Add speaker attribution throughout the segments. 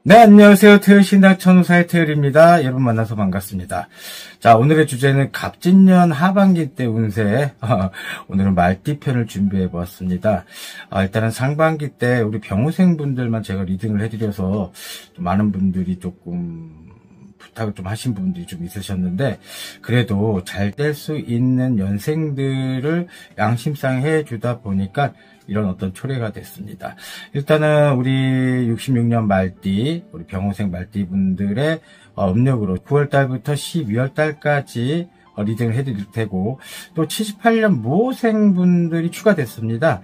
Speaker 1: 네, 안녕하세요. 태율신당 천우사의 태율입니다. 여러분 만나서 반갑습니다. 자, 오늘의 주제는 갑진년 하반기 때 운세, 오늘은 말띠편을 준비해 보았습니다. 일단은 상반기 때 우리 병호생분들만 제가 리딩을 해드려서 많은 분들이 조금 부탁을 좀 하신 분들이 좀 있으셨는데, 그래도 잘 될 수 있는 연생들을 양심상 해주다 보니까 이런 어떤 초래가 됐습니다. 일단은 우리 66년 말띠, 우리 병호생 말띠 분들의 음력으로 9월달부터 12월달까지 리딩을 해드릴 테고, 또 78년 모생 분들이 추가됐습니다.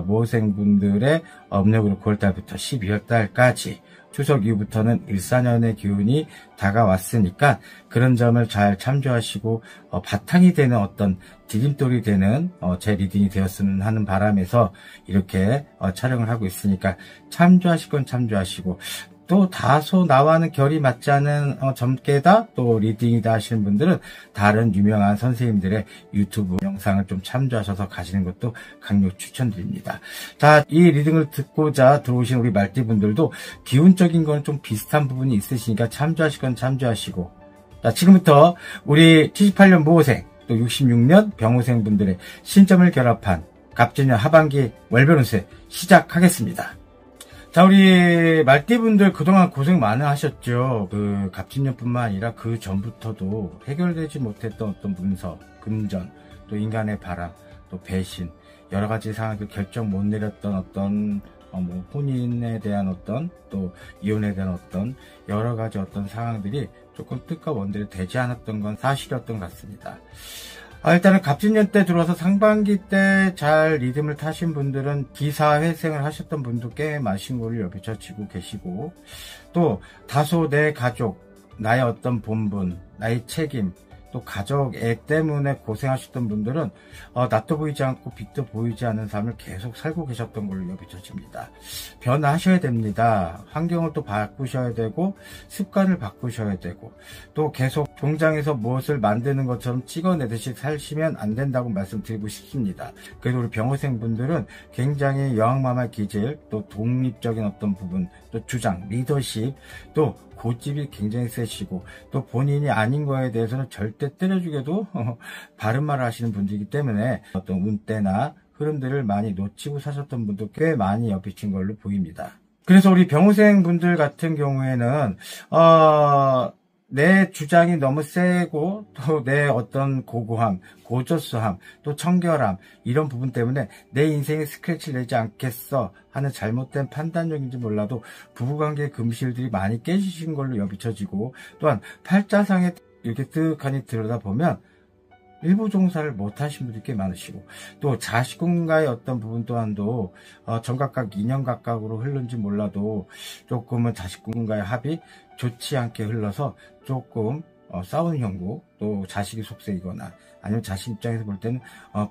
Speaker 1: 모생 분들의 음력으로 9월달부터 12월달까지 추석 이후부터는 일사년의 기운이 다가왔으니까 그런 점을 잘 참조하시고 바탕이 되는 어떤 디딤돌이 되는 제 리딩이 되었으면 하는 바람에서 이렇게 촬영을 하고 있으니까 참조하실 건 참조하시고, 또 다소 나와는 결이 맞지 않은 점괘다, 또 리딩이다 하시는 분들은 다른 유명한 선생님들의 유튜브 영상을 좀 참조하셔서 가시는 것도 강력 추천드립니다. 자, 이 리딩을 듣고자 들어오신 우리 말띠분들도 기운적인 건 좀 비슷한 부분이 있으시니까 참조하실 건 참조하시고, 자, 지금부터 우리 78년 모호생 또 66년 병호생 분들의 신점을 결합한 갑진년 하반기 월별 운세 시작하겠습니다. 자, 우리 말띠분들 그동안 고생 많이 하셨죠. 그 갑진년뿐만 아니라 그 전부터도 해결되지 못했던 어떤 문서, 금전, 또 인간의 바람, 또 배신, 여러 가지 상황들 결정 못 내렸던 어떤 혼인에 대한 어떤, 또 이혼에 대한 어떤 여러 가지 어떤 상황들이 조금 뜻과 원대로 되지 않았던 건 사실이었던 것 같습니다. 일단은 갑진년 때 들어와서 상반기 때 잘 리듬을 타신 분들은 기사회생을 하셨던 분도 꽤 많으신 걸로 옆에 젖히고 계시고, 또 다소 내 가족, 나의 어떤 본분, 나의 책임, 또 가족 애 때문에 고생하셨던 분들은 낯도 보이지 않고 빛도 보이지 않는 삶을 계속 살고 계셨던 걸로 옆에 젖힙니다. 변화하셔야 됩니다. 환경을 또 바꾸셔야 되고, 습관을 바꾸셔야 되고, 또 계속 공장에서 무엇을 만드는 것처럼 찍어내듯이 사시면 안 된다고 말씀드리고 싶습니다. 그래도 우리 병호생 분들은 굉장히 여왕마마 기질, 또 독립적인 어떤 부분, 또 주장, 리더십, 또 고집이 굉장히 세시고, 또 본인이 아닌 거에 대해서는 절대 때려주게도 바른 말을 하시는 분들이기 때문에 어떤 운때나 흐름들을 많이 놓치고 사셨던 분도 꽤 많이 엮이신 걸로 보입니다. 그래서 우리 병호생 분들 같은 경우에는 내 주장이 너무 세고, 또 내 어떤 고고함, 고조수함, 또 청결함, 이런 부분 때문에 내 인생에 스크래치를 내지 않겠어 하는 잘못된 판단력인지 몰라도 부부관계의 금실들이 많이 깨지신 걸로 여비쳐지고, 또한 팔자상에 이렇게 뜨하니 들여다보면 일부 종사를 못하신 분들이 꽤 많으시고, 또 자식군과의 어떤 부분 또한도 정각각 인연각각으로 흐른지 몰라도 조금은 자식군과의 합이 좋지 않게 흘러서 조금 싸우는 형국, 또 자식이 속색이거나, 아니면 자식 입장에서 볼 때는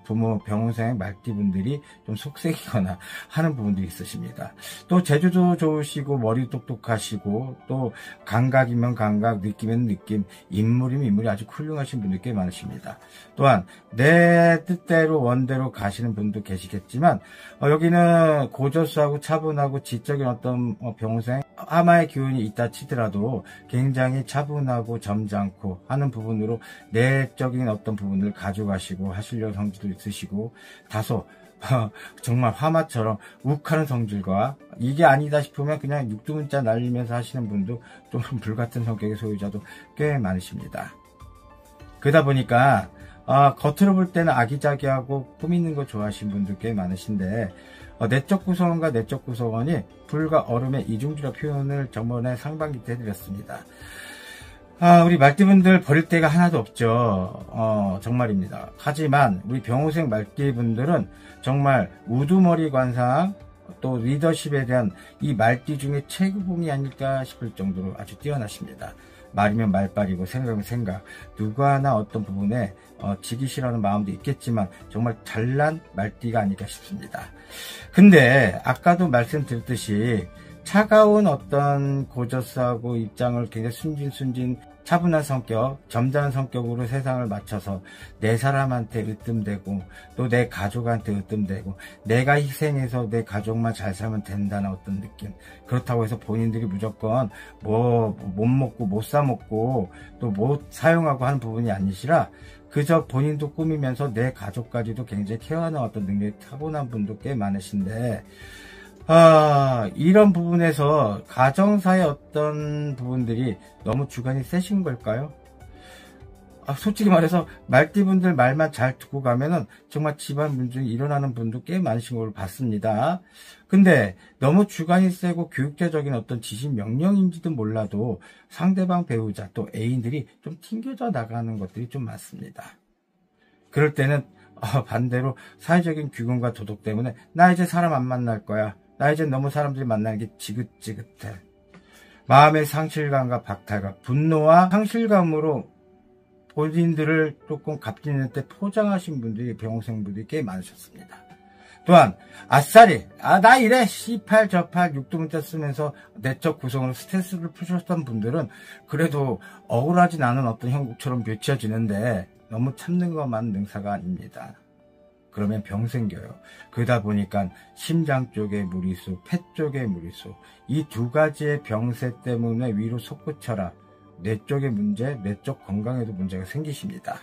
Speaker 1: 부모, 병호생, 말띠분들이 좀 속색이거나 하는 부분들이 있으십니다. 또 재주도 좋으시고, 머리 똑똑하시고, 또 감각이면 감각, 느낌이면 느낌, 인물이면 인물이 아주 훌륭하신 분들이 꽤 많으십니다. 또한 내 뜻대로 원대로 가시는 분도 계시겠지만, 여기는 고조수하고 차분하고 지적인 어떤 병호생, 하마의 기운이 있다 치더라도 굉장히 차분하고 점잖고 하는 부분으로 내적인 어떤 부분을 가져가시고 하시려는 성질도 있으시고, 다소 정말 화마처럼 욱하는 성질과, 이게 아니다 싶으면 그냥 육두문자 날리면서 하시는 분도 좀 불같은 성격의 소유자도 꽤 많으십니다. 그러다 보니까 겉으로 볼 때는 아기자기하고 꾸미는 거 좋아하시는 분들 꽤 많으신데, 내적 구성원과 내적 구성원이 불과 얼음의 이중주라 표현을 저번에 상반기 때 해드렸습니다. 우리 말띠분들 버릴 데가 하나도 없죠. 정말입니다. 하지만 우리 병호생 말띠분들은 정말 우두머리 관상, 또 리더십에 대한 이 말띠 중에 최고봉이 아닐까 싶을 정도로 아주 뛰어나십니다. 말이면 말빨이고 생각이면 생각, 누구나 어떤 부분에 지기 싫어하는 마음도 있겠지만 정말 잘난 말띠가 아닐까 싶습니다. 근데 아까도 말씀드렸듯이 차가운 어떤 고저스하고 입장을 굉장히 순진순진 차분한 성격, 점잖은 성격으로 세상을 맞춰서 내 사람한테 으뜸되고 또 내 가족한테 으뜸되고 내가 희생해서 내 가족만 잘 살면 된다는 어떤 느낌. 그렇다고 해서 본인들이 무조건 뭐 못 먹고 못 사 먹고 또 못 사용하고 하는 부분이 아니시라 그저 본인도 꾸미면서 내 가족까지도 굉장히 케어하는 어떤 능력이 타고난 분도 꽤 많으신데 이런 부분에서 가정사의 어떤 부분들이 너무 주관이 세신 걸까요? 솔직히 말해서 말띠분들 말만 잘 듣고 가면은 정말 집안 문제가 일어나는 분도 꽤 많으신 걸로 봤습니다. 근데 너무 주관이 세고 교육자적인 어떤 지시 명령인지도 몰라도 상대방 배우자 또 애인들이 좀 튕겨져 나가는 것들이 좀 많습니다. 그럴 때는 반대로 사회적인 규범과 도덕 때문에 나 이제 사람 안 만날 거야. 나 이제 너무 사람들이 만나는 게 지긋지긋해. 마음의 상실감과 박탈감, 분노와 상실감으로 본인들을 조금 갑진년 때 포장하신 분들이 병생분들이 꽤 많으셨습니다. 또한 아싸리 나 이래 C8 저팔 육두문자 쓰면서 내적 구성으로 스트레스를 푸셨던 분들은 그래도 억울하진 않은 어떤 형국처럼 비춰지는데 너무 참는 것만 능사가 아닙니다. 그러면 병 생겨요. 그러다 보니까 심장 쪽에 무리수, 폐 쪽에 무리수, 이 두 가지의 병세 때문에 위로 솟구쳐라. 뇌 쪽의 문제, 뇌쪽 건강에도 문제가 생기십니다.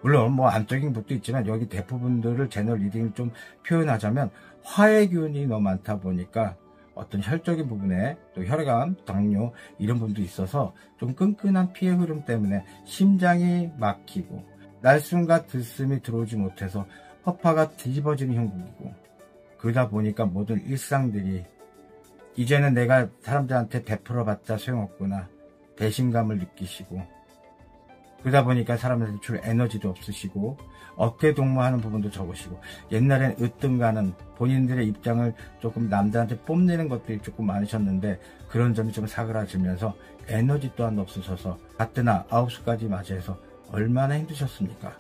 Speaker 1: 물론 뭐 안적인 것도 있지만 여기 대부분들을 제너럴 리딩을 좀 표현하자면 화의 기운이 너무 많다 보니까 어떤 혈적인 부분에 또 혈관, 당뇨 이런 부분도 있어서 좀 끈끈한 피의 흐름 때문에 심장이 막히고 날숨과 들숨이 들어오지 못해서 허파가 뒤집어지는 형국이고 그러다 보니까 모든 일상들이 이제는 내가 사람들한테 베풀어봤자 소용없구나 배신감을 느끼시고 그러다 보니까 사람들한테 줄 에너지도 없으시고 어깨 동무하는 부분도 적으시고 옛날엔 으뜸가는 본인들의 입장을 조금 남들한테 뽐내는 것들이 조금 많으셨는데 그런 점이 좀 사그라지면서 에너지 또한 없으셔서 가뜩나 9시까지 맞이해서 얼마나 힘드셨습니까?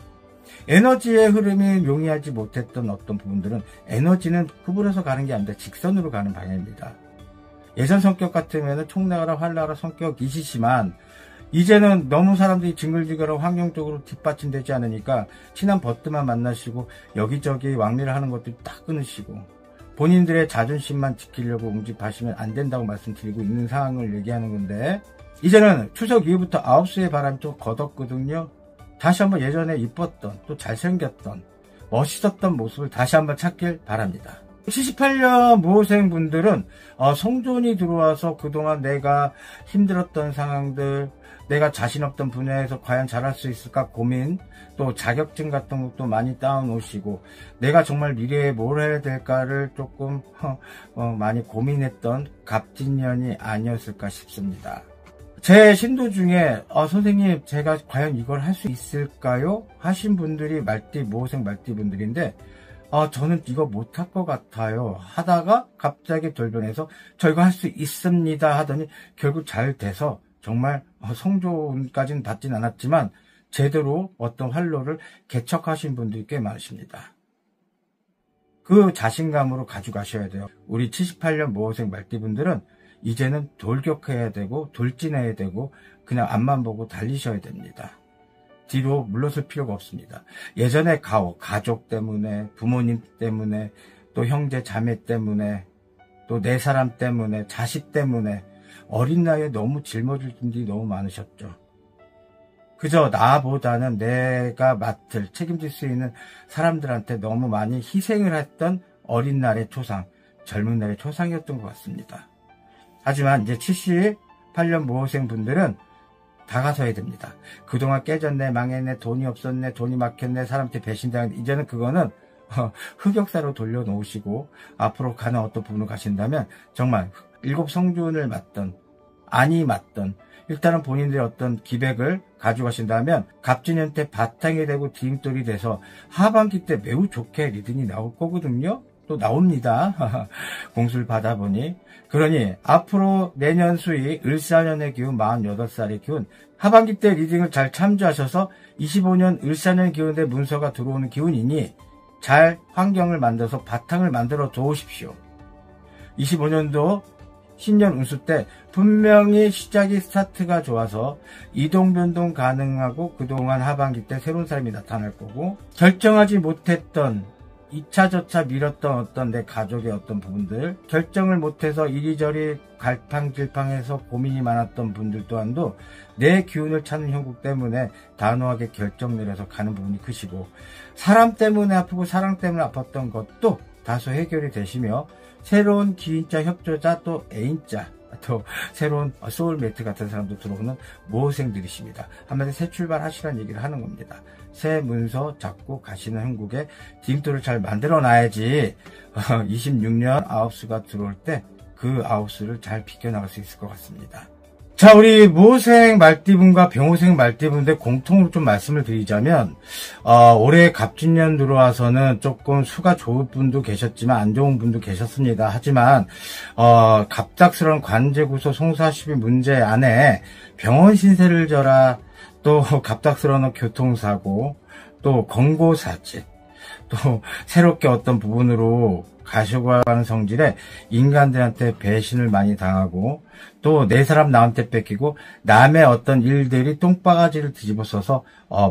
Speaker 1: 에너지의 흐름이 용이하지 못했던 어떤 부분들은 에너지는 구부려서 가는 게 아니라 직선으로 가는 방향입니다. 예전 성격 같으면 총나가라 활나가라 성격이시지만 이제는 너무 사람들이 징글징글하고 환경적으로 뒷받침되지 않으니까 친한 버트만 만나시고 여기저기 왕래를 하는 것들 딱 끊으시고 본인들의 자존심만 지키려고 웅집하시면 안 된다고 말씀드리고 있는 상황을 얘기하는 건데 이제는 추석 이후부터 9시의 바람이 또 걷었거든요. 다시 한번 예전에 이뻤던 또 잘생겼던 멋있었던 모습을 다시 한번 찾길 바랍니다. 78년 무호생분들은 성존이 들어와서 그동안 내가 힘들었던 상황들 내가 자신 없던 분야에서 과연 잘할 수 있을까 고민 또 자격증 같은 것도 많이 따놓으시고 내가 정말 미래에 뭘 해야 될까를 조금 많이 고민했던 갑진년이 아니었을까 싶습니다. 제 신도 중에 선생님 제가 과연 이걸 할 수 있을까요? 하신 분들이 무호생 말띠 분들인데 저는 이거 못할 것 같아요 하다가 갑자기 돌변해서 저 이거 할 수 있습니다 하더니 결국 잘 돼서 정말 성존까지는 받진 않았지만 제대로 어떤 활로를 개척하신 분들이 꽤 많으십니다. 그 자신감으로 가져가셔야 돼요. 우리 78년 무호생 말띠분들은 이제는 돌격해야 되고 돌진해야 되고 그냥 앞만 보고 달리셔야 됩니다. 뒤로 물러설 필요가 없습니다. 예전에 가족 때문에 부모님 때문에 또 형제 자매 때문에 또 내 사람 때문에 자식 때문에 어린 나이에 너무 짊어질 분들이 너무 많으셨죠. 그저 나보다는 내가 맡을 책임질 수 있는 사람들한테 너무 많이 희생을 했던 어린 날의 초상, 젊은 날의 초상이었던 것 같습니다. 하지만 이제 78년 무호생 분들은 다가서야 됩니다. 그동안 깨졌네, 망했네, 돈이 없었네, 돈이 막혔네, 사람한테 배신당했네. 이제는 그거는 흑역사로 돌려놓으시고 앞으로 가는 어떤 부분을 가신다면 정말 7성존을 맞던 안이 맞던 일단은 본인들의 어떤 기백을 가져가신다면 갑진년 때 바탕이 되고 디딤돌이 돼서 하반기 때 매우 좋게 리듬이 나올 거거든요. 또 나옵니다. 공수를 받아보니. 그러니 앞으로 내년 수익 을사년의 기운 48살의 기운 하반기 때 리딩을 잘 참조하셔서 25년 을사년 기운의 문서가 들어오는 기운이니 잘 환경을 만들어서 바탕을 만들어 두십시오. 25년도 신년 운수 때 분명히 시작이 스타트가 좋아서 이동 변동 가능하고 그동안 하반기 때 새로운 사람이 나타날 거고, 결정하지 못했던 2차 저차 미뤘던 어떤 내 가족의 어떤 부분들, 결정을 못해서 이리저리 갈팡질팡해서 고민이 많았던 분들 또한도 내 기운을 찾는 형국 때문에 단호하게 결정 내려서 가는 부분이 크시고, 사람 때문에 아프고 사랑 때문에 아팠던 것도 다소 해결이 되시며, 새로운 기인자, 협조자, 또 애인자, 또 새로운 소울메이트 같은 사람도 들어오는 모생들이십니다. 한마디로 새 출발하시라는 얘기를 하는 겁니다. 새 문서 잡고 가시는 형국에 딩토를 잘 만들어 놔야지 26년 아홉수가 들어올 때 그 아홉수를 잘 비껴나갈 수 있을 것 같습니다. 자, 우리 모생 말띠분과 병호생 말띠분들 공통으로 좀 말씀을 드리자면, 올해 갑진년 들어와서는 조금 수가 좋은 분도 계셨지만 안 좋은 분도 계셨습니다. 하지만 갑작스러운 관제구소 송사시비 문제 안에 병원 신세를 져라, 또 갑작스러운 교통사고, 또 권고사직, 또 새롭게 어떤 부분으로 가셔가는 성질에 인간들한테 배신을 많이 당하고, 또 내 사람 나한테 뺏기고 남의 어떤 일들이 똥바가지를 뒤집어 써서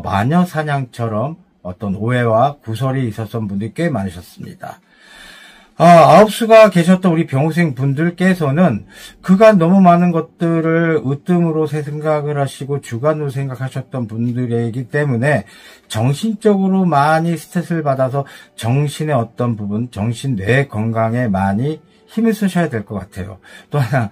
Speaker 1: 마녀 사냥처럼 어떤 오해와 구설이 있었던 분들이 꽤 많으셨습니다. 아홉수가 계셨던 우리 병호생 분들께서는 그간 너무 많은 것들을 으뜸으로 생각을 하시고 주관으로 생각하셨던 분들이기 때문에 정신적으로 많이 스트레스를 받아서 정신의 어떤 부분, 정신 뇌 건강에 많이 힘을 쓰셔야 될 것 같아요. 또 하나,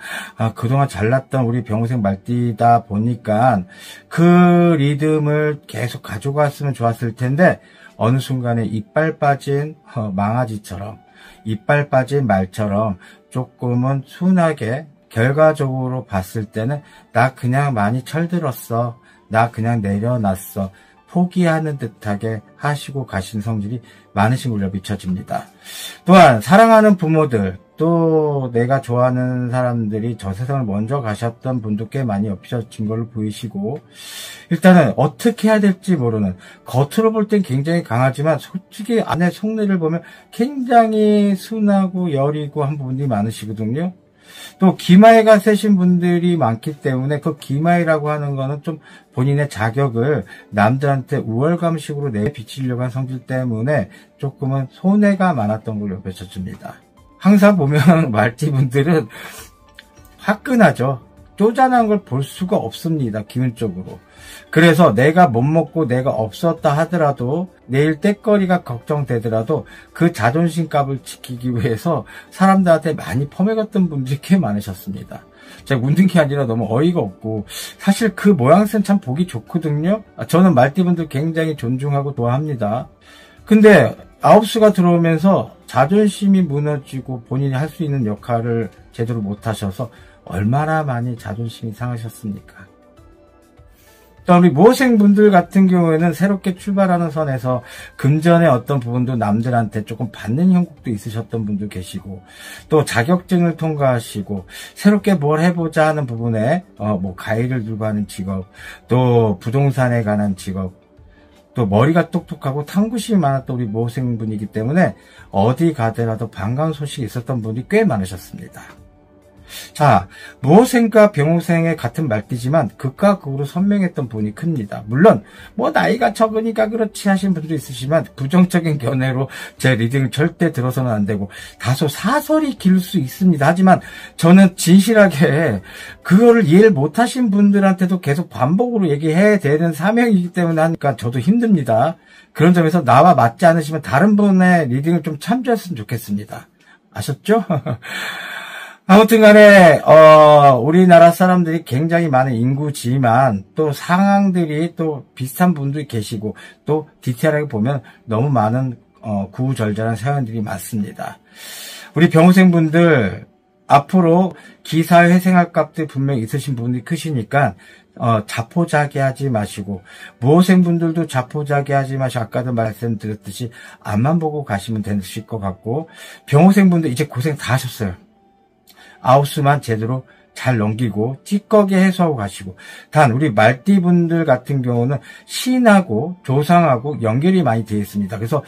Speaker 1: 그동안 잘났던 우리 병호생 말띠다 보니까 그 리듬을 계속 가져갔으면 좋았을 텐데, 어느 순간에 이빨 빠진 망아지처럼, 이빨 빠진 말처럼 조금은 순하게, 결과적으로 봤을 때는 나 그냥 많이 철들었어, 나 그냥 내려놨어, 포기하는 듯하게 하시고 가신 성질이 많으신 걸로 비춰집니다. 또한 사랑하는 부모들, 또 내가 좋아하는 사람들이 저 세상을 먼저 가셨던 분도 꽤 많이 엮여진 걸로 보이시고, 일단은 어떻게 해야 될지 모르는, 겉으로 볼 땐 굉장히 강하지만 솔직히 안에 속내를 보면 굉장히 순하고 여리고 한 부분이 많으시거든요. 또 기마이가 세신 분들이 많기 때문에 그 기마이라고 하는 거는 좀 본인의 자격을 남들한테 우월감식으로 내비치려고 한 성질 때문에 조금은 손해가 많았던 걸로 비춰집니다. 항상 보면 말띠분들은 화끈하죠. 쪼잔한 걸 볼 수가 없습니다. 기운적으로. 그래서 내가 못 먹고 내가 없었다 하더라도, 내일 떼거리가 걱정되더라도 그 자존심 값을 지키기 위해서 사람들한테 많이 퍼먹었던 분들이 꽤 많으셨습니다. 제가 웃는 게 아니라 너무 어이가 없고, 사실 그 모양새는 참 보기 좋거든요. 저는 말띠분들 굉장히 존중하고 좋아합니다. 근데 아홉수가 들어오면서 자존심이 무너지고 본인이 할 수 있는 역할을 제대로 못하셔서 얼마나 많이 자존심이 상하셨습니까? 또 우리 모생분들 같은 경우에는 새롭게 출발하는 선에서 금전의 어떤 부분도 남들한테 조금 받는 형국도 있으셨던 분도 계시고, 또 자격증을 통과하시고 새롭게 뭘 해보자 하는 부분에 뭐 가위를 들고 하는 직업, 또 부동산에 관한 직업, 또 머리가 똑똑하고 탐구심이 많았던 우리 모생분이기 때문에 어디 가더라도 반가운 소식이 있었던 분이 꽤 많으셨습니다. 자, 모생과 병호생의 같은 말띠지만 극과 극으로 선명했던 분이 큽니다. 물론 뭐 나이가 적으니까 그렇지 하신 분도 있으시지만 부정적인 견해로 제 리딩을 절대 들어서는 안 되고 다소 사설이 길 수 있습니다. 하지만 저는 진실하게 그거를 이해를 못하신 분들한테도 계속 반복으로 얘기해야 되는 사명이기 때문에 하니까 저도 힘듭니다. 그런 점에서 나와 맞지 않으시면 다른 분의 리딩을 좀 참조했으면 좋겠습니다. 아셨죠? 아무튼 간에 우리나라 사람들이 굉장히 많은 인구지만 또 상황들이 또 비슷한 분들이 계시고, 또 디테일하게 보면 너무 많은 구구절절한 사연들이 많습니다. 우리 병호생분들 앞으로 기사회 생활 값들 분명히 있으신 분이 크시니까 자포자기하지 마시고, 모생분들도 자포자기하지 마시고, 아까도 말씀드렸듯이 앞만 보고 가시면 되실 것 같고, 병호생분들 이제 고생 다 하셨어요. 아홉수만 제대로 잘 넘기고 찌꺼기 해소하고 가시고, 단 우리 말띠분들 같은 경우는 신하고 조상하고 연결이 많이 되어 있습니다. 그래서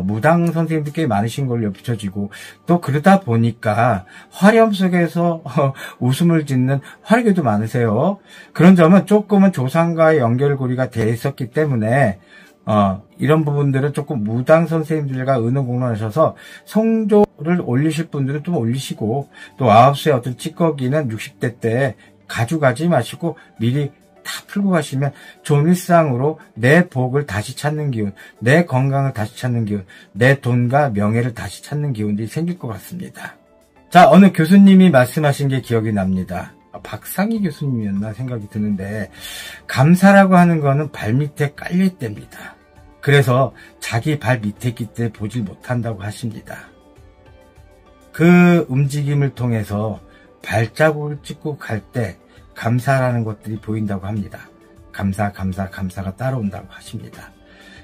Speaker 1: 무당 선생님들 꽤 많으신 걸로 비춰지고, 또 그러다 보니까 화렴 속에서 웃음을 짓는 화력도 많으세요. 그런 점은 조금은 조상과의 연결고리가 되어 있었기 때문에 이런 부분들은 조금 무당 선생님들과 의논공론하셔서 성조를 올리실 분들은 좀 올리시고, 또 9수의 어떤 찌꺼기는 60대 때 가져가지 마시고 미리 다 풀고 가시면 좋은 일상으로 내 복을 다시 찾는 기운, 내 건강을 다시 찾는 기운, 내 돈과 명예를 다시 찾는 기운들이 생길 것 같습니다. 자, 어느 교수님이 말씀하신 게 기억이 납니다. 박상희 교수님이었나 생각이 드는데, 감사라고 하는 거는 발밑에 깔릴 때입니다. 그래서 자기 발 밑에 있기 때문에 보질 못한다고 하십니다. 그 움직임을 통해서 발자국을 찍고 갈 때 감사라는 것들이 보인다고 합니다. 감사가 따라온다고 하십니다.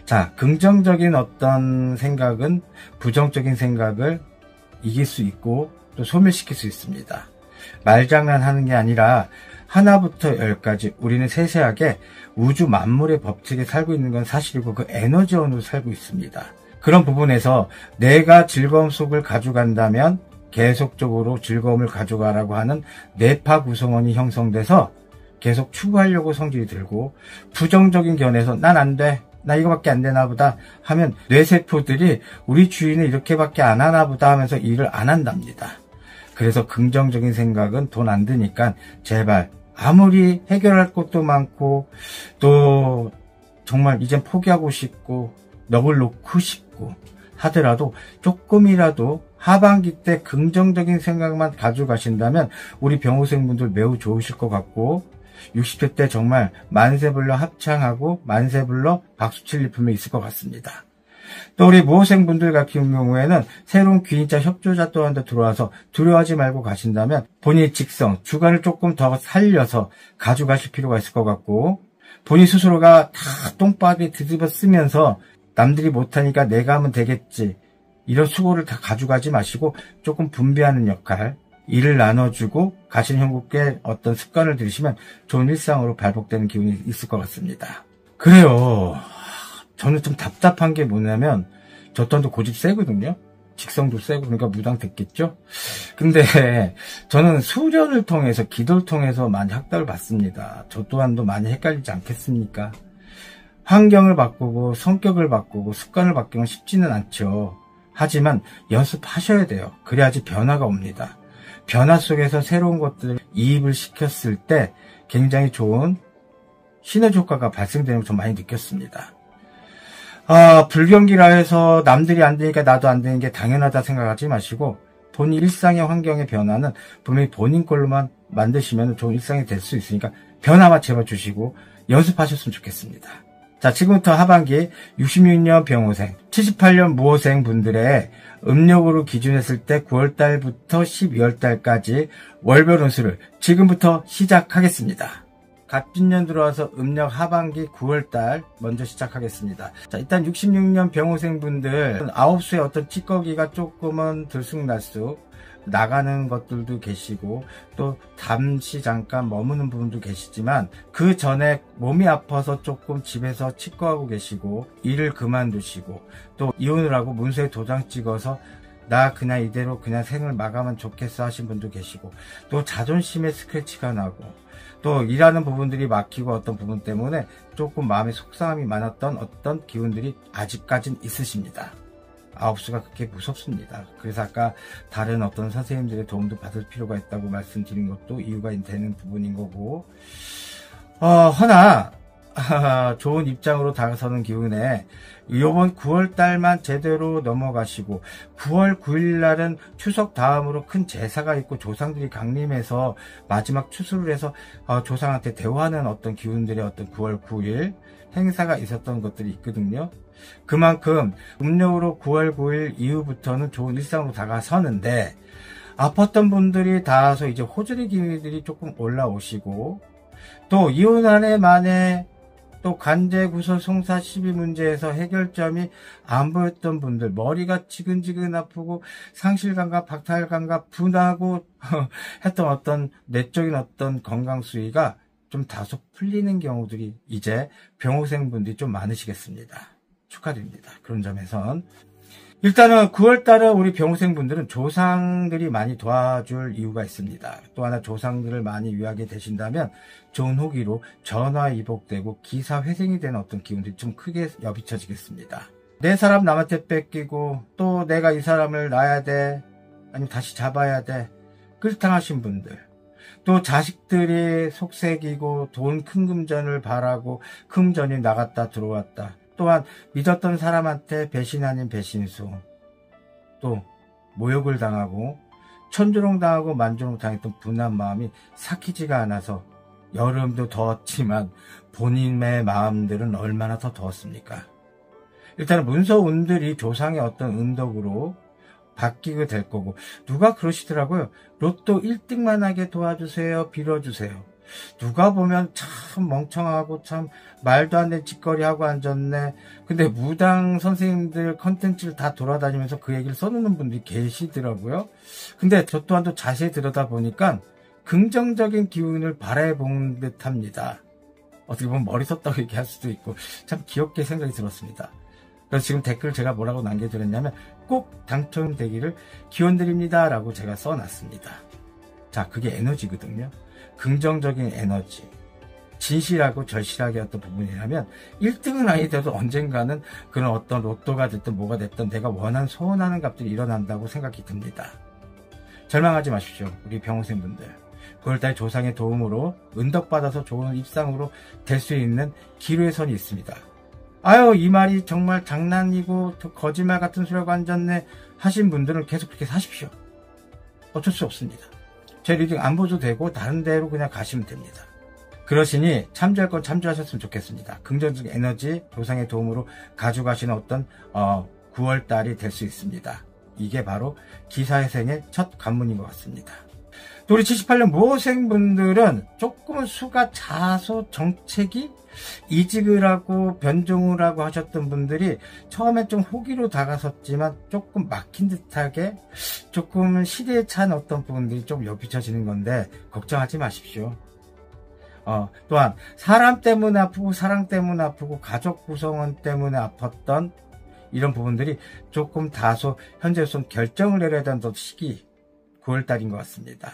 Speaker 1: 자, 긍정적인 어떤 생각은 부정적인 생각을 이길 수 있고 또 소멸시킬 수 있습니다. 말장난하는 게 아니라 하나부터 열까지 우리는 세세하게 우주 만물의 법칙에 살고 있는 건 사실이고, 그 에너지원으로 살고 있습니다. 그런 부분에서 내가 즐거움 속을 가져간다면 계속적으로 즐거움을 가져가라고 하는 뇌파 구성원이 형성돼서 계속 추구하려고 성질이 들고, 부정적인 견해에서 난 안 돼, 나 이거밖에 안 되나 보다 하면 뇌세포들이 우리 주인은 이렇게밖에 안 하나 보다 하면서 일을 안 한답니다. 그래서 긍정적인 생각은 돈 안 드니까 제발, 아무리 해결할 것도 많고 또 정말 이젠 포기하고 싶고 넋을 놓고 싶고 하더라도 조금이라도 하반기 때 긍정적인 생각만 가져가신다면 우리 병호생분들 매우 좋으실 것 같고, 60대 때 정말 만세불러 합창하고 만세불러 박수칠 일품이 있을 것 같습니다. 또 우리 모호생분들 같은 경우에는 새로운 귀인자 협조자 또한 더 들어와서 두려워하지 말고 가신다면 본인의 직성, 주관을 조금 더 살려서 가져가실 필요가 있을 것 같고, 본인 스스로가 다 똥바닥에 뒤집어 쓰면서 남들이 못하니까 내가 하면 되겠지, 이런 수고를 다 가져가지 마시고 조금 분배하는 역할, 일을 나눠주고 가신 형국께 어떤 습관을 들이시면 좋은 일상으로 발복되는 기운이 있을 것 같습니다. 그래요. 저는 좀 답답한 게 뭐냐면, 저 또한도 고집 세거든요. 직성도 세고, 그러니까 무당 됐겠죠. 근데 저는 수련을 통해서, 기도를 통해서 많이 학답을 받습니다. 저 또한도 많이 헷갈리지 않겠습니까? 환경을 바꾸고 성격을 바꾸고 습관을 바꾸면 쉽지는 않죠. 하지만 연습하셔야 돼요. 그래야지 변화가 옵니다. 변화 속에서 새로운 것들을 이입을 시켰을 때 굉장히 좋은 시너지 효과가 발생되는 걸 좀 많이 느꼈습니다. 불경기라 해서 남들이 안 되니까 나도 안 되는 게 당연하다 생각하지 마시고, 본인 일상의 환경의 변화는 분명히 본인 걸로만 만드시면 좋은 일상이 될 수 있으니까 변화만 제발 주시고 연습하셨으면 좋겠습니다. 자, 지금부터 하반기 66년 병호생, 78년 무호생 분들의 음력으로 기준했을 때 9월달부터 12월달까지 월별 운수를 지금부터 시작하겠습니다. 갑진년 들어와서 음력 하반기 9월달 먼저 시작하겠습니다. 자, 일단 66년 병호생 분들 9수의 어떤 찌꺼기가 조금은 들쑥날쑥 나가는 것들도 계시고, 또 잠시 잠깐 머무는 부분도 계시지만 그 전에 몸이 아파서 조금 집에서 치과하고 계시고, 일을 그만두시고, 또 이혼을 하고 문서에 도장 찍어서 나 그냥 이대로 그냥 생을 마감하면 좋겠어 하신 분도 계시고, 또 자존심에 스크래치가 나고, 또 일하는 부분들이 막히고 어떤 부분 때문에 조금 마음에 속상함이 많았던 어떤 기운들이 아직까진 있으십니다. 9수가 그렇게 무섭습니다. 그래서 아까 다른 어떤 선생님들의 도움도 받을 필요가 있다고 말씀드린 것도 이유가 되는 부분인 거고, 허나 좋은 입장으로 다가서는 기운에 이번 9월달만 제대로 넘어가시고, 9월 9일날은 추석 다음으로 큰 제사가 있고 조상들이 강림해서 마지막 추수를 해서 조상한테 대화하는 어떤 기운들의 어떤 9월 9일 행사가 있었던 것들이 있거든요. 그만큼 음력으로 9월 9일 이후부터는 좋은 일상으로 다가서는데, 아팠던 분들이 닿아서 이제 호전의 기운들이 조금 올라오시고, 또 이혼 한 해 만에 또 관제구설 송사 시비 문제에서 해결점이 안 보였던 분들, 머리가 지근지근 아프고 상실감과 박탈감과 분하고 했던 어떤 내적인 어떤 건강 수위가 좀 다소 풀리는 경우들이 이제 병호생분들이 좀 많으시겠습니다. 축하드립니다. 그런 점에선 일단은 9월달에 우리 병호생분들은 조상들이 많이 도와줄 이유가 있습니다. 또 하나 조상들을 많이 위하게 되신다면 좋은 호기로 전화위복되고 기사회생이 되는 어떤 기운들이 좀 크게 여비쳐지겠습니다. 내 사람 남한테 뺏기고 또 내가 이 사람을 놔야 돼, 아니면 다시 잡아야 돼, 끌당하신 분들, 또 자식들이 속색이고 돈 큰 금전을 바라고 금전이 나갔다 들어왔다, 또한 믿었던 사람한테 배신 아닌 배신수, 또 모욕을 당하고 천조롱 당하고 만조롱 당했던 분한 마음이 삭히지가 않아서 여름도 더웠지만 본인의 마음들은 얼마나 더 더웠습니까? 일단은 문서운들이 조상의 어떤 은덕으로 바뀌게 될 거고, 누가 그러시더라고요. 로또 1등만 하게 도와주세요, 빌어주세요. 누가 보면 참 멍청하고 참 말도 안 되는 짓거리하고 앉았네. 근데 무당 선생님들 컨텐츠를 다 돌아다니면서 그 얘기를 써놓는 분들이 계시더라고요. 근데 저 또한도 자세히 들여다보니까 긍정적인 기운을 바라보는 듯 합니다. 어떻게 보면 머리 썼다고 얘기할 수도 있고 참 귀엽게 생각이 들었습니다. 그래서 지금 댓글 제가 뭐라고 남겨드렸냐면 꼭 당첨되기를 기원드립니다 라고 제가 써놨습니다. 자, 그게 에너지거든요. 긍정적인 에너지, 진실하고 절실하게 어떤 부분이라면 1등은 아니더라도 언젠가는 그런 어떤 로또가 됐든 뭐가 됐든 내가 원하는 소원하는 값들이 일어난다고 생각이 듭니다. 절망하지 마십시오. 우리 병호생분들, 9월달 조상의 도움으로 은덕받아서 좋은 입상으로 될 수 있는 기로의 선이 있습니다. 아유, 이 말이 정말 장난이고 거짓말 같은 소리가 앉았네 하신 분들은 계속 그렇게 사십시오. 어쩔 수 없습니다. 제 리딩 안 보셔도 되고 다른 데로 그냥 가시면 됩니다. 그러시니 참조할 건 참조하셨으면 좋겠습니다. 긍정적 에너지, 조상의 도움으로 가져가시는 어떤 9월달이 될 수 있습니다. 이게 바로 기사회생의 첫 관문인 것 같습니다. 또 우리 78년 무호생분들은 조금은 수가 자소 정책이 이직을 하고 변종을 하고 하셨던 분들이 처음에 좀 호기로 다가섰지만 조금 막힌 듯하게 조금 시대에 찬 어떤 부분들이 좀 엿비쳐지는 건데 걱정하지 마십시오. 또한 사람 때문에 아프고 사랑 때문에 아프고 가족 구성원 때문에 아팠던 이런 부분들이 조금 다소 현재로선 결정을 내려야 되는 시기 9월달인 것 같습니다.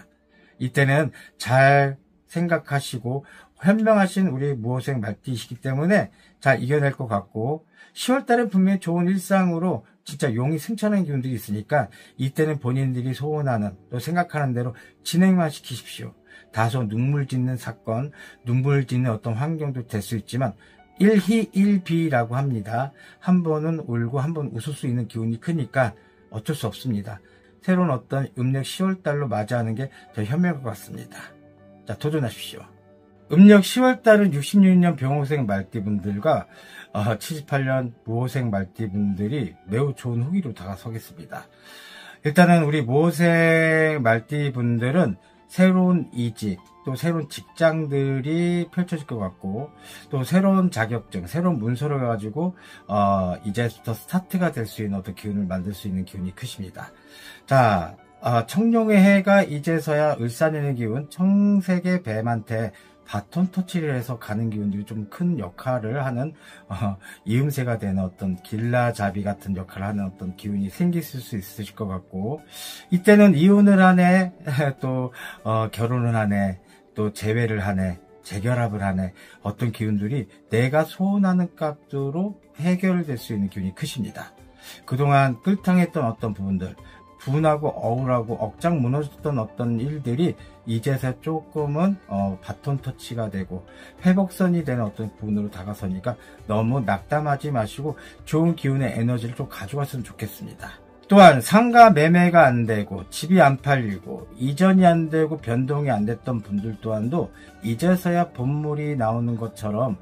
Speaker 1: 이때는 잘 생각하시고 현명하신 우리 무호생 말띠이시기 때문에 잘 이겨낼 것 같고, 10월달은 분명히 좋은 일상으로 진짜 용이 승천하는 기운들이 있으니까 이때는 본인들이 소원하는 또 생각하는 대로 진행만 시키십시오. 다소 눈물 짓는 사건, 눈물 짓는 어떤 환경도 될 수 있지만 일희일비라고 합니다. 한 번은 울고 한 번 웃을 수 있는 기운이 크니까 어쩔 수 없습니다. 새로운 어떤 음력 10월달로 맞이하는 게 더 현명할 것 같습니다. 자, 도전하십시오. 음력 10월달은 66년 병호생 말띠분들과 78년 무호생 말띠분들이 매우 좋은 후기로 다가서겠습니다. 일단은 우리 무호생 말띠분들은 새로운 이직, 또 새로운 직장들이 펼쳐질 것 같고, 또 새로운 자격증, 새로운 문서를 가지고 이제부터 스타트가 될 수 있는 어떤 기운을 만들 수 있는 기운이 크십니다. 자, 청룡의 해가 이제서야 을사내는 기운, 청색의 뱀한테 바톤 터치를 해서 가는 기운들이 좀 큰 역할을 하는 이음새가 되는 어떤 길라잡이 같은 역할을 하는 어떤 기운이 생길 수 있으실 것 같고, 이때는 이혼을 하네, 또 결혼을 하네, 또 재회를 하네, 재결합을 하네, 어떤 기운들이 내가 소원하는 값으로 해결될 수 있는 기운이 크십니다. 그동안 끌당했던 어떤 부분들, 분하고 억울하고 억장 무너졌던 어떤 일들이 이제서 조금은 바톤 터치가 되고 회복선이 되는 어떤 부분으로 다가서니까 너무 낙담하지 마시고 좋은 기운의 에너지를 좀 가져갔으면 좋겠습니다. 또한 상가 매매가 안 되고 집이 안 팔리고 이전이 안 되고 변동이 안 됐던 분들 또한도 이제서야 본물이 나오는 것처럼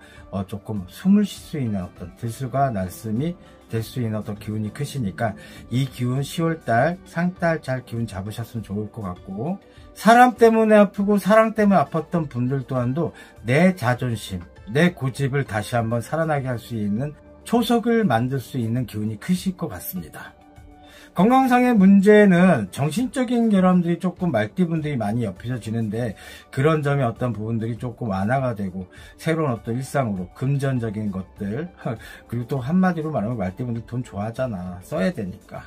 Speaker 1: 조금 숨을 쉴 수 있는 어떤 들숨과 날숨이 될 수 있는 어떤 기운이 크시니까 이 기운 10월달 상달 잘 기운 잡으셨으면 좋을 것 같고, 사람 때문에 아프고 사랑 때문에 아팠던 분들 또한도 내 자존심, 내 고집을 다시 한번 살아나게 할 수 있는 초석을 만들 수 있는 기운이 크실 것 같습니다. 건강상의 문제는 정신적인 결함들이 조금 말띠분들이 많이 옅어지는데, 그런 점이 어떤 부분들이 조금 완화가 되고 새로운 어떤 일상으로 금전적인 것들, 그리고 또 한마디로 말하면 말띠분들 돈 좋아하잖아, 써야 되니까.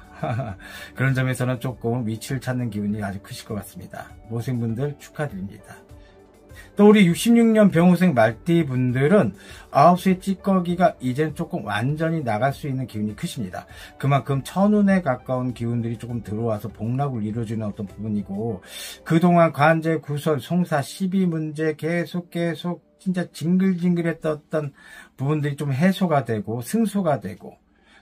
Speaker 1: 그런 점에서는 조금 위치를 찾는 기운이 아주 크실 것 같습니다. 모생분들 축하드립니다. 또 우리 66년 병호생 말띠분들은 9수의 찌꺼기가 이젠 조금 완전히 나갈 수 있는 기운이 크십니다. 그만큼 천운에 가까운 기운들이 조금 들어와서 복락을 이루어주는 어떤 부분이고, 그동안 관제, 구설, 송사, 시비 문제 계속 진짜 징글징글했던 어떤 부분들이 좀 해소가 되고 승소가 되고,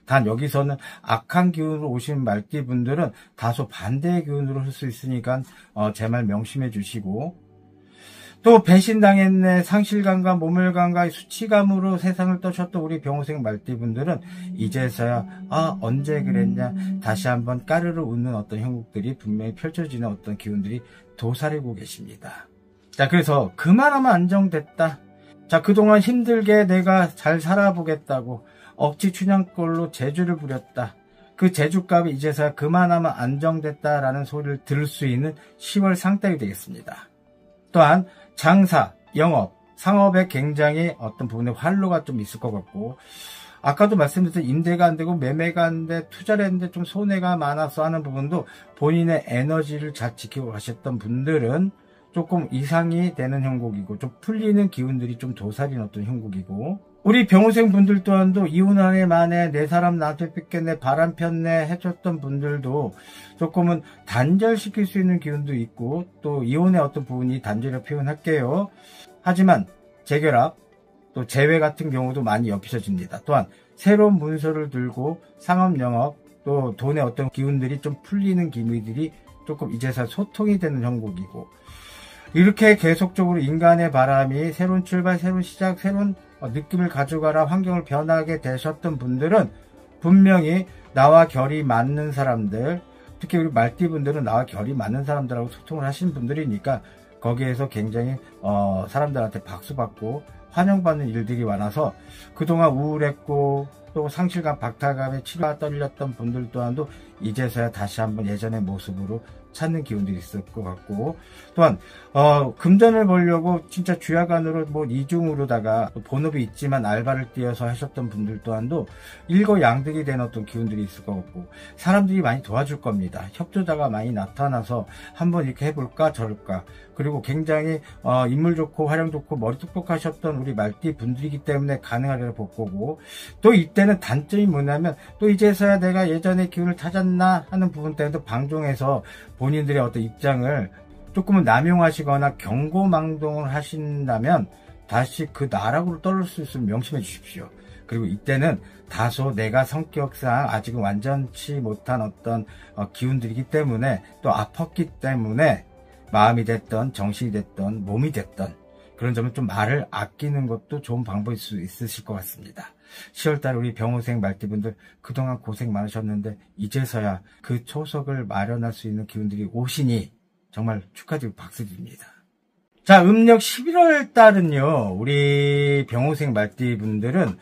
Speaker 1: 단 여기서는 악한 기운으로 오신 말띠분들은 다소 반대의 기운으로 쓸 수 있으니까 제 말 명심해 주시고, 또 배신당했네, 상실감과 모멸감과 수치감으로 세상을 떠셨던 우리 병호생 말띠분들은 이제서야 언제 그랬냐 다시 한번 까르르 웃는 어떤 형국들이 분명히 펼쳐지는 어떤 기운들이 도사리고 계십니다. 자, 그래서 그만하면 안정됐다. 자, 그동안 힘들게 내가 잘 살아보겠다고 억지 춘향꼴로 재주를 부렸다. 그 재주값이 이제서야 그만하면 안정됐다라는 소리를 들을 수 있는 10월 상달이 되겠습니다. 또한 장사, 영업, 상업에 굉장히 어떤 부분에 활로가 좀 있을 것 같고, 아까도 말씀드렸듯이 임대가 안 되고 매매가 안 돼, 투자를 했는데 좀 손해가 많아서 하는 부분도 본인의 에너지를 잘 지키고 가셨던 분들은 조금 이상이 되는 형국이고, 좀 풀리는 기운들이 좀 도사리는 어떤 형국이고, 우리 병호생 분들 또한도 이혼하네 마네, 내 사람 나한테 뺏겼네, 바람 폈네 해줬던 분들도 조금은 단절시킬 수 있는 기운도 있고, 또 이혼의 어떤 부분이 단절을 표현할게요. 하지만 재결합, 또 재회 같은 경우도 많이 옅어집니다. 또한 새로운 문서를 들고 상업 영업, 또 돈의 어떤 기운들이 좀 풀리는 기미들이 조금 이제서 소통이 되는 형국이고, 이렇게 계속적으로 인간의 바람이 새로운 출발, 새로운 시작, 새로운 느낌을 가져가라, 환경을 변하게 되셨던 분들은 분명히 나와 결이 맞는 사람들, 특히 우리 말띠분들은 나와 결이 맞는 사람들하고 소통을 하신 분들이니까 거기에서 굉장히 사람들한테 박수받고 환영받는 일들이 많아서 그동안 우울했고 또 상실감, 박탈감에 치료가 떨렸던 분들 또한도 이제서야 다시 한번 예전의 모습으로 찾는 기운들이 있을 것 같고, 또한 금전을 벌려고 진짜 주야간으로 뭐 이중으로다가 본업이 있지만 알바를 뛰어서 하셨던 분들 또한도 일거양득이 된 어떤 기운들이 있을 것 같고, 사람들이 많이 도와줄 겁니다. 협조자가 많이 나타나서 한번 이렇게 해볼까 저럴까, 그리고 굉장히 인물 좋고 활용 좋고 머리 똑똑하셨던 우리 말띠 분들이기 때문에 가능하리라 볼 거고, 또 이때는 단점이 뭐냐면 또 이제서야 내가 예전의 기운을 찾았나 하는 부분 때문에 방종해서 본인들의 어떤 입장을 조금은 남용하시거나 경고망동을 하신다면 다시 그 나락으로 떨어질 수 있으면 명심해 주십시오. 그리고 이때는 다소 내가 성격상 아직은 완전치 못한 어떤 기운들이기 때문에, 또 아팠기 때문에 마음이 됐던 정신이 됐던 몸이 됐던 그런 점은 좀 말을 아끼는 것도 좋은 방법일 수 있으실 것 같습니다. 10월달 우리 병호생 말띠분들 그동안 고생 많으셨는데 이제서야 그 초석을 마련할 수 있는 기운들이 오시니 정말 축하드리고 박수드립니다. 자, 음력 11월달은요 우리 병호생 말띠분들은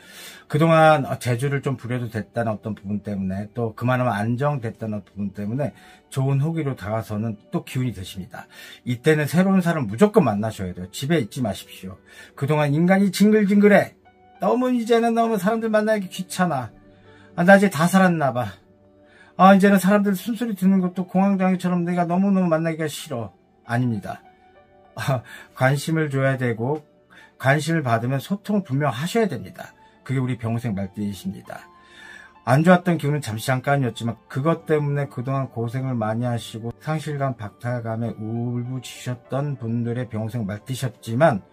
Speaker 1: 그동안 재주를 좀 부려도 됐다는 어떤 부분 때문에, 또 그만하면 안정됐다는 부분 때문에 좋은 호기로 다가서는 또 기운이 되십니다. 이때는 새로운 사람 무조건 만나셔야 돼요. 집에 있지 마십시오. 그동안 인간이 징글징글해, 이제는 너무 사람들 만나기 귀찮아, 나 이제 다 살았나 봐, 이제는 사람들 숨소리 듣는 것도 공황장애처럼 내가 너무너무 만나기가 싫어. 아닙니다. 관심을 줘야 되고 관심을 받으면 소통을 분명 하셔야 됩니다. 그게 우리 병호생 말띠이십니다. 안 좋았던 기운은 잠시 잠깐이었지만 그것 때문에 그동안 고생을 많이 하시고 상실감, 박탈감에 울부짖으셨던 분들의 병호생 말띠셨지만,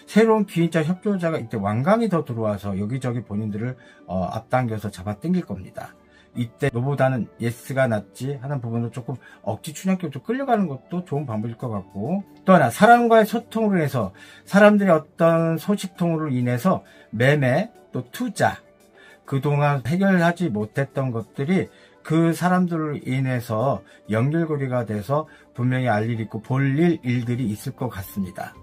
Speaker 1: 새로운 기인자 협조자가 이때 완강히 더 들어와서 여기저기 본인들을 앞당겨서 잡아당길 겁니다. 이때 너보다는 예스가 낫지 하는 부분도 조금 억지 춘향격으로 좀 끌려가는 것도 좋은 방법일 것 같고, 또 하나 사람과의 소통으로 해서 사람들의 어떤 소식통으로 인해서 매매, 또 투자, 그동안 해결하지 못했던 것들이 그 사람들로 인해서 연결고리가 돼서 분명히 알 일 있고 볼 일들이 있을 것 같습니다.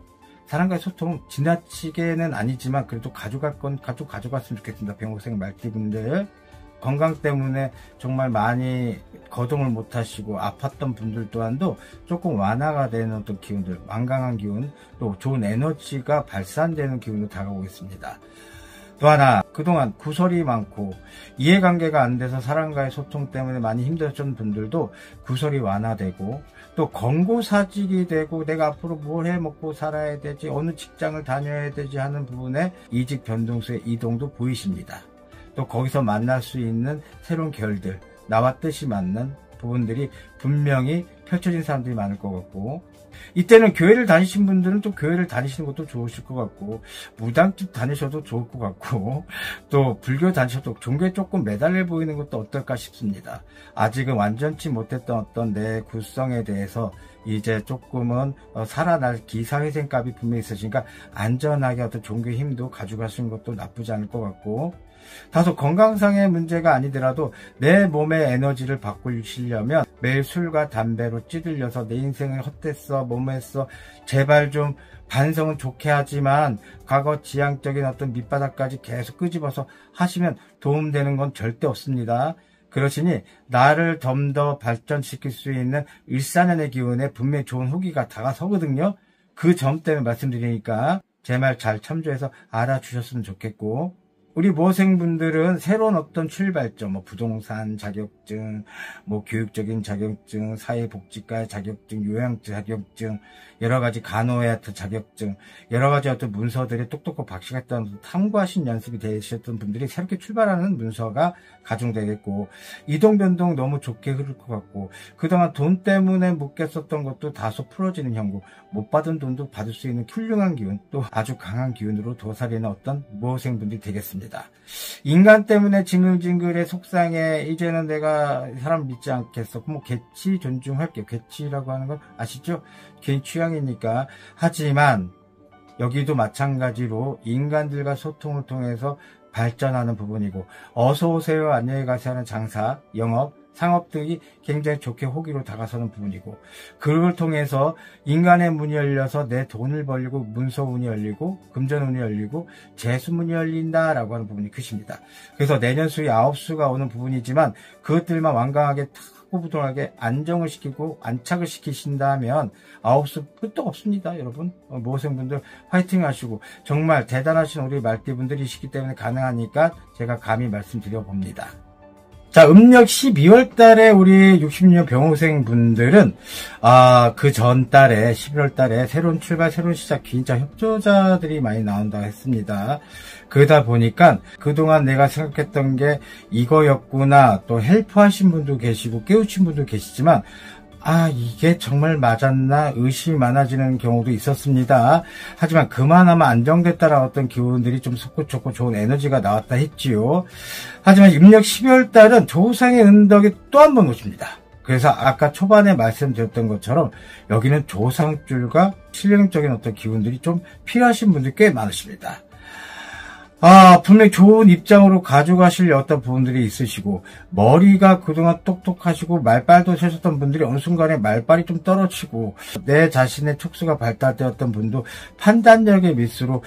Speaker 1: 사람과의 소통 지나치게는 아니지만 그래도 가져갈 건 가져갔으면 좋겠습니다. 병호생 말띠분들 건강 때문에 정말 많이 거동을 못하시고 아팠던 분들 또한도 조금 완화가 되는 어떤 기운들, 완강한 기운, 또 좋은 에너지가 발산되는 기운으로 다가오고 있습니다. 또 하나, 그동안 구설이 많고 이해관계가 안 돼서 사람과의 소통 때문에 많이 힘들었던 분들도 구설이 완화되고, 또 권고사직이 되고 내가 앞으로 뭘 해 먹고 살아야 되지, 어느 직장을 다녀야 되지 하는 부분에 이직 변동수의 이동도 보이십니다. 또 거기서 만날 수 있는 새로운 결들, 나와 뜻이 맞는 부분들이 분명히 펼쳐진 사람들이 많을 것 같고, 이때는 교회를 다니신 분들은 또 교회를 다니시는 것도 좋으실 것 같고, 무당집 다니셔도 좋을 것 같고, 또 불교 다니셔도 종교에 조금 매달려 보이는 것도 어떨까 싶습니다. 아직은 완전치 못했던 어떤 내 구성에 대해서 이제 조금은 살아날 기사회생값이 분명히 있으시니까 안전하게 어떤 종교의 힘도 가져가시는 것도 나쁘지 않을 것 같고, 다소 건강상의 문제가 아니더라도 내 몸의 에너지를 바꾸시려면 매일 술과 담배로 찌들려서 내 인생을 헛됐어, 뭐했어, 제발 좀 반성은 좋게 하지만 과거 지향적인 어떤 밑바닥까지 계속 끄집어서 하시면 도움되는 건 절대 없습니다. 그러시니 나를 좀 더 발전시킬 수 있는 일산연의 기운에 분명히 좋은 후기가 다가서거든요. 그 점 때문에 말씀드리니까 제 말 잘 참조해서 알아주셨으면 좋겠고, 우리 모생분들은 새로운 어떤 출발점, 뭐 부동산 자격증, 뭐 교육적인 자격증, 사회복지과 자격증, 요양 자격증, 여러 가지 간호의 자격증, 여러 가지 어떤 문서들이 똑똑하고 박식했던 탐구하신 연습이 되셨던 분들이 새롭게 출발하는 문서가 가중되겠고, 이동 변동 너무 좋게 흐를 것 같고, 그동안 돈 때문에 묶였었던 것도 다소 풀어지는 형국, 못 받은 돈도 받을 수 있는 훌륭한 기운, 또 아주 강한 기운으로 도사리는 어떤 모생분들이 되겠습니다. 인간 때문에 징글징글해 속상해, 이제는 내가 사람 믿지 않겠어, 뭐 개치 존중할게요. 개치라고 하는 건 아시죠? 개인 취향이니까. 하지만 여기도 마찬가지로 인간들과 소통을 통해서 발전하는 부분이고, 어서 오세요, 안녕히 가세요 하는 장사, 영업, 상업 등이 굉장히 좋게 호기로 다가서는 부분이고, 그걸 통해서 인간의 문이 열려서 내 돈을 벌리고 문서운이 열리고 금전운이 열리고 재수문이 열린다라고 하는 부분이 크십니다. 그래서 내년 수의 9수가 오는 부분이지만 그것들만 완강하게 탁구부동하게 안정을 시키고 안착을 시키신다면 9수 끝도 없습니다. 여러분, 모생분들 화이팅 하시고, 정말 대단하신 우리 말띠분들이시기 때문에 가능하니까 제가 감히 말씀드려 봅니다. 자, 음력 12월 달에 우리 66년 병호생 분들은, 그 전 달에, 11월 달에 새로운 출발, 새로운 시작, 기인자 협조자들이 많이 나온다고 했습니다. 그러다 보니까 그동안 내가 생각했던 게 이거였구나, 또 헬프 하신 분도 계시고 깨우친 분도 계시지만, 이게 정말 맞았나 의심이 많아지는 경우도 있었습니다. 하지만 그만하면 안정됐다라는 어떤 기운들이 좀 솟구쳤고 좋은 에너지가 나왔다 했지요. 하지만 음력 12월 달은 조상의 은덕이 또 한 번 오십니다. 그래서 아까 초반에 말씀드렸던 것처럼 여기는 조상줄과 실령적인 어떤 기운들이 좀 필요하신 분들이 꽤 많으십니다. 분명히 좋은 입장으로 가져가실 어떤 부분들이 있으시고, 머리가 그동안 똑똑하시고 말빨도 세셨던 분들이 어느 순간에 말빨이 좀 떨어지고, 내 자신의 촉수가 발달되었던 분도 판단력의 미스로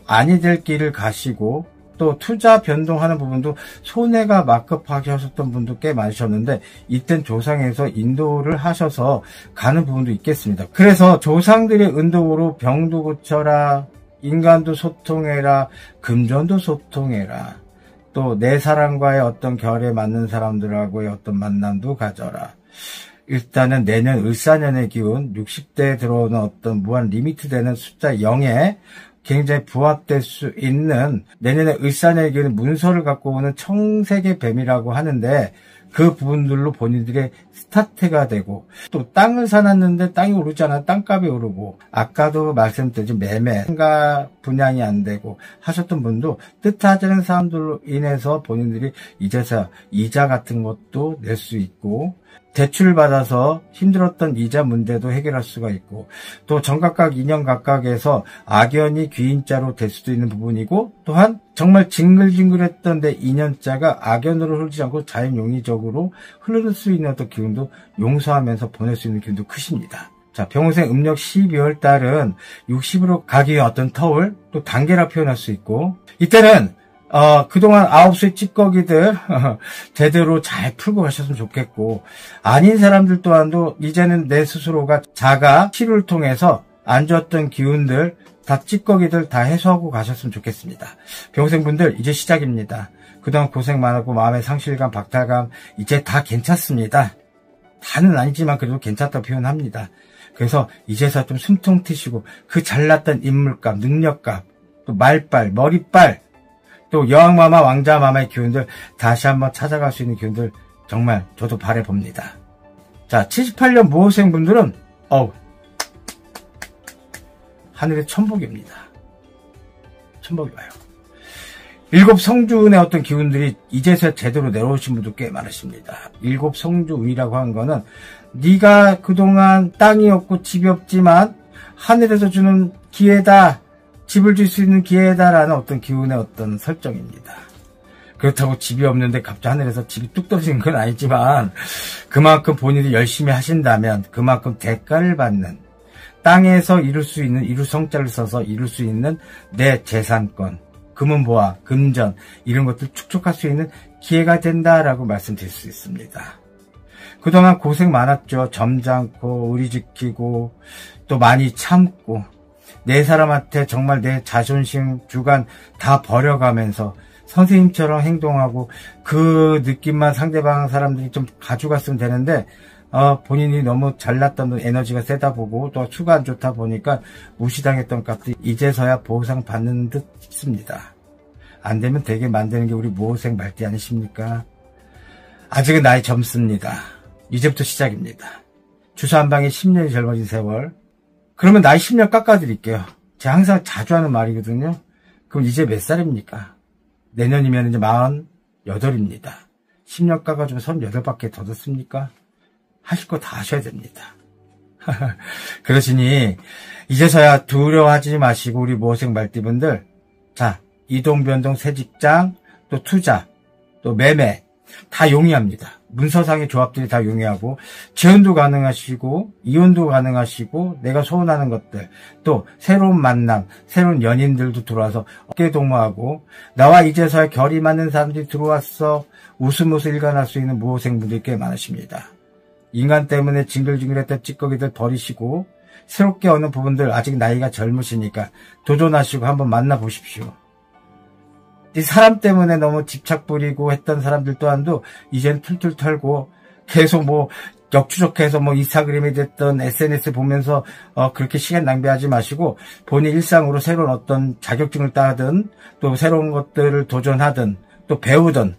Speaker 1: 아니 될 길을 가시고, 또 투자 변동하는 부분도 손해가 막급하게 하셨던 분도 꽤 많으셨는데, 이땐 조상에서 인도를 하셔서 가는 부분도 있겠습니다. 그래서 조상들의 인도로 병도 고쳐라, 인간도 소통해라, 금전도 소통해라, 또 내 사람과의 어떤 결에 맞는 사람들하고의 어떤 만남도 가져라. 일단은 내년 을사년의 기운, 60대에 들어오는 어떤 무한 리미트 되는 숫자 0에 굉장히 부합될 수 있는 내년에 을사년의 기운은 문서를 갖고 오는 청색의 뱀이라고 하는데, 그 부분들로 본인들의 스타트가 되고, 또 땅을 사놨는데 땅이 오르지 않아 땅값이 오르고, 아까도 말씀드렸지 매매가 분양이 안 되고 하셨던 분도 뜻하지 않은 사람들로 인해서 본인들이 이제서 이자 같은 것도 낼 수 있고, 대출을 받아서 힘들었던 이자 문제도 해결할 수가 있고, 또 정각각 인연각각에서 악연이 귀인자로 될 수도 있는 부분이고, 또한 정말 징글징글했던 내 인연자가 악연으로 흐르지 않고 자연용리적으로 흐를 수 있는 어떤 기운도 용서하면서 보낼 수 있는 기운도 크십니다. 자, 병호생 음력 12월 달은 60으로 가기 위한 어떤 터울, 또 단계라 표현할 수 있고, 이때는 그동안 9수의 찌꺼기들 제대로 잘 풀고 가셨으면 좋겠고, 아닌 사람들 또한도 이제는 내 스스로가 자가 치료를 통해서 안 좋았던 기운들, 다 찌꺼기들 다 해소하고 가셨으면 좋겠습니다. 병생분들 이제 시작입니다. 그동안 고생 많았고 마음의 상실감, 박탈감 이제 다 괜찮습니다. 다는 아니지만 그래도 괜찮다고 표현합니다. 그래서 이제서 좀 숨통 트시고 그 잘났던 인물감, 능력감, 또 말빨, 머리빨, 또 여왕마마, 왕자마마의 기운들 다시 한번 찾아갈 수 있는 기운들 정말 저도 바라봅니다. 자, 78년 무호생분들은 하늘의 천복입니다. 천복이 와요. 7성주운의 어떤 기운들이 이제서야 제대로 내려오신 분도 꽤 많으십니다. 7성주운이라고 하는 거는 네가 그동안 땅이 없고 집이 없지만 하늘에서 주는 기회다, 집을 줄 수 있는 기회다라는 어떤 기운의 어떤 설정입니다. 그렇다고 집이 없는데 갑자기 하늘에서 집이 뚝 떨어지는 건 아니지만 그만큼 본인이 열심히 하신다면 그만큼 대가를 받는, 땅에서 이룰 수 있는, 이룰 성자를 써서 이룰 수 있는 내 재산권, 금은보화, 금전 이런 것들 축적할 수 있는 기회가 된다라고 말씀드릴 수 있습니다. 그동안 고생 많았죠. 점잖고 의리 지키고 또 많이 참고 내 사람한테 정말 내 자존심, 주관 다 버려가면서 선생님처럼 행동하고 그 느낌만 상대방 사람들이 좀 가져갔으면 되는데 본인이 너무 잘났던 에너지가 세다 보고 또 수가 안 좋다 보니까 무시당했던 값도 이제서야 보상 받는 듯 싶습니다. 안 되면 되게 만드는 게 우리 무호생 말띠 아니십니까? 아직은 나이 젊습니다. 이제부터 시작입니다. 주사 한 방에 10년이 젊어진 세월. 그러면 나이 10년 깎아드릴게요. 제가 항상 자주 하는 말이거든요. 그럼 이제 몇 살입니까? 내년이면 이제 48입니다. 10년 깎아주면 38밖에 더 듣습니까? 하실 거 다 하셔야 됩니다. 그러시니 이제서야 두려워하지 마시고 우리 무호생 말띠분들, 자, 이동 변동 새 직장, 또 투자, 또 매매 다 용이합니다. 문서상의 조합들이 다 용이하고 재혼도 가능하시고 이혼도 가능하시고 내가 소원하는 것들, 또 새로운 만남, 새로운 연인들도 들어와서 어깨동무하고 나와 이제서야 결이 맞는 사람들이 들어왔어 웃으면서 일관할 수 있는 무호생분들이 꽤 많으십니다. 인간 때문에 징글징글했던 찌꺼기들 버리시고 새롭게 오는 부분들, 아직 나이가 젊으시니까 도전하시고 한번 만나보십시오. 이 사람 때문에 너무 집착 부리고 했던 사람들 또한도 이제는 툴툴 털고 계속 역추적해서 인스타그램이 됐던 SNS 보면서 그렇게 시간 낭비하지 마시고 본인 일상으로 새로운 어떤 자격증을 따든 또 새로운 것들을 도전하든 또 배우든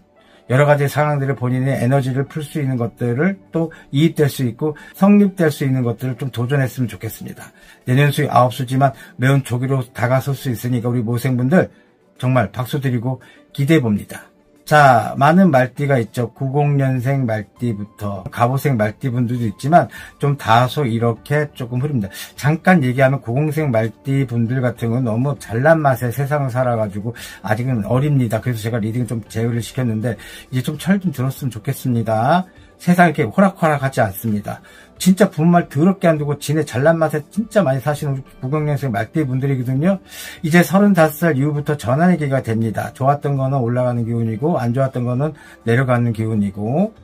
Speaker 1: 여러 가지 상황들을 본인의 에너지를 풀 수 있는 것들을 또 이입될 수 있고 성립될 수 있는 것들을 좀 도전했으면 좋겠습니다. 내년 수익 9수지만 매운 조기로 다가설 수 있으니까 우리 모생분들 정말 박수 드리고 기대해 봅니다. 자, 많은 말띠가 있죠. 90년생 말띠부터 갑오생 말띠분들도 있지만 좀 다소 이렇게 조금 흐릅니다. 잠깐 얘기하면 90생 말띠분들 같은 경우는 너무 잘난 맛에 세상을 살아가지고 아직은 어립니다. 그래서 제가 리딩 좀 제어를 시켰는데 이제 좀 철 좀 들었으면 좋겠습니다. 세상이 이렇게 호락호락하지 않습니다. 진짜 부모말 더럽게 안 두고 지네 잘난 맛에 진짜 많이 사시는 우리 90년생 말띠분들이거든요. 이제 35살 이후부터 전환의 기회가 됩니다. 좋았던 거는 올라가는 기운이고 안 좋았던 거는 내려가는 기운이고,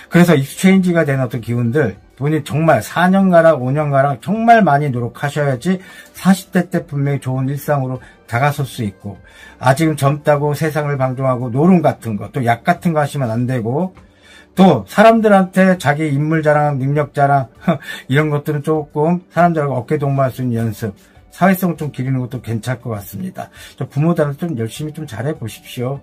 Speaker 1: 그래서 익스체인지가 되는 어떤 기운들, 본인 정말 4년가랑 5년가랑 정말 많이 노력하셔야지 40대 때 분명히 좋은 일상으로 다가설 수 있고, 아직은 젊다고 세상을 방종하고 노름 같은 거, 또 약 같은 거 하시면 안 되고, 또 사람들한테 자기 인물 자랑, 능력 자랑 이런 것들은 조금 사람들하고 어깨동무할 수 있는 연습, 사회성을 좀 기르는 것도 괜찮을 것 같습니다. 부모들한테 좀 열심히 좀 잘해 보십시오.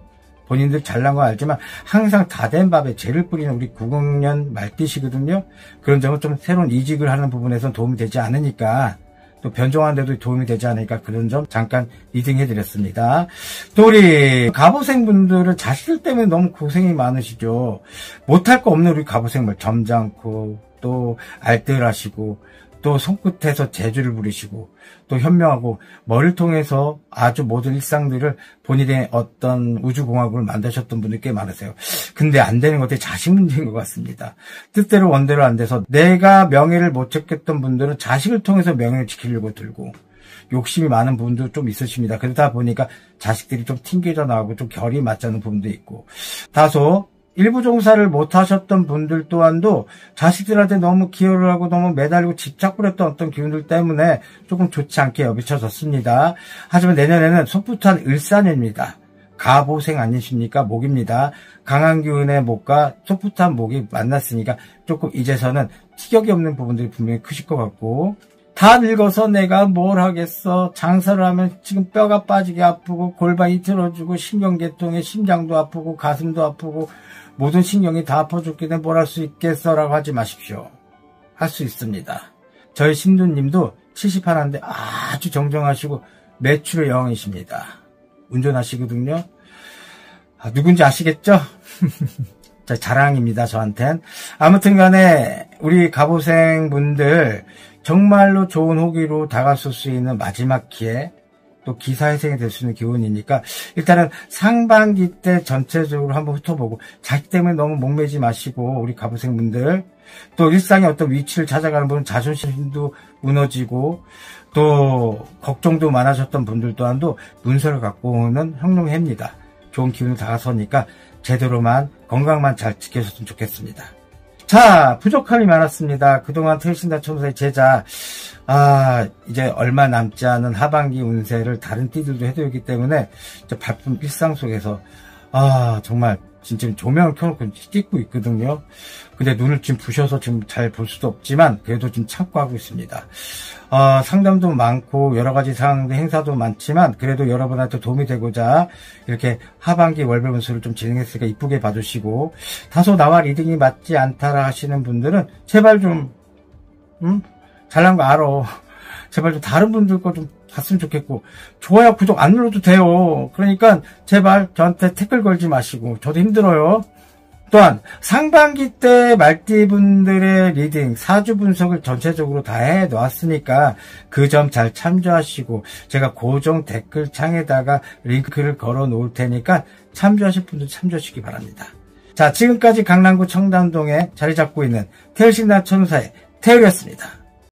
Speaker 1: 본인들 잘난 거 알지만 항상 다 된 밥에 재를 뿌리는 우리 90년 말띠시거든요. 그런 점은 좀 새로운 이직을 하는 부분에선 도움이 되지 않으니까, 또 변종하는 데도 도움이 되지 않으니까 그런 점 잠깐 리딩해드렸습니다. 또 우리 갑오생분들은 자식들 때문에 너무 고생이 많으시죠. 못할 거 없는 우리 갑오생분, 점잖고 또 알뜰하시고 또 손끝에서 재주를 부리시고 또 현명하고 머리를 통해서 아주 모든 일상들을 본인의 어떤 우주공학을 만드셨던 분들이 꽤 많으세요. 근데 안 되는 것들이 자식 문제인 것 같습니다. 뜻대로 원대로 안 돼서 내가 명예를 못 지켰던 분들은 자식을 통해서 명예를 지키려고 들고 욕심이 많은 부분도 좀 있으십니다. 그러다 보니까 자식들이 좀 튕겨져 나오고 좀 결이 맞지 않는 부분도 있고, 다소 일부 종사를 못하셨던 분들 또한도 자식들한테 너무 기여를 하고 너무 매달리고 집착을 했던 어떤 기운들 때문에 조금 좋지 않게 여비쳐졌습니다. 하지만 내년에는 소프트한 을사년입니다. 가보생 아니십니까? 목입니다. 강한 기운의 목과 소프트한 목이 만났으니까 조금 이제서는 티격이 없는 부분들이 분명히 크실 것 같고, 다 늙어서 내가 뭘 하겠어. 장사를 하면 지금 뼈가 빠지게 아프고 골반이 틀어지고 신경계통에 심장도 아프고 가슴도 아프고 모든 신경이 다 아파 죽겠네. 뭘 할 수 있겠어 라고 하지 마십시오. 할 수 있습니다. 저희 신두님도 70 하나인데 아주 정정하시고 매출의 여왕이십니다. 운전하시거든요. 누군지 아시겠죠? 자랑입니다, 저한텐. 아무튼 간에 우리 갑오생 분들 정말로 좋은 호기로 다가설 수 있는 마지막 기회, 또 기사회생이 될 수 있는 기운이니까 일단은 상반기 때 전체적으로 한번 훑어보고, 자기 때문에 너무 목매지 마시고 우리 갑오생 분들, 또 일상의 어떤 위치를 찾아가는 분은 자존심도 무너지고 또 걱정도 많아졌던 분들 또한도 문서를 갖고 오는 형룡해입니다. 좋은 기운을 다가서니까 제대로만 건강만 잘 지켜줬으면 좋겠습니다. 자, 부족함이 많았습니다. 그동안 태일신당 천사의 제자, 이제 얼마 남지 않은 하반기 운세를 다른 띠들도 해드렸기 때문에 바쁜 일상 속에서 정말 진짜 조명을 켜놓고 찍고 있거든요. 근데 눈을 지금 부셔서 지금 잘 볼 수도 없지만 그래도 지금 참고 하고 있습니다. 상담도 많고 여러 가지 상황도 행사도 많지만 그래도 여러분한테 도움이 되고자 이렇게 하반기 월별 운수를 좀 진행했으니까 이쁘게 봐주시고, 다소 나와 리딩이 맞지 않다라 하시는 분들은 제발 좀 잘난 거 알아. 제발 좀 다른 분들 거 좀 봤으면 좋겠고, 좋아요 구독 안 눌러도 돼요. 그러니까 제발 저한테 댓글 걸지 마시고, 저도 힘들어요. 또한 상반기 때 말띠분들의 리딩 4주 분석을 전체적으로 다 해놓았으니까 그 점 잘 참조하시고, 제가 고정 댓글 창에다가 링크를 걸어 놓을 테니까 참조하실 분들 참조하시기 바랍니다. 자, 지금까지 강남구 청담동에 자리 잡고 있는 태일신당 천사의 태일이었습니다.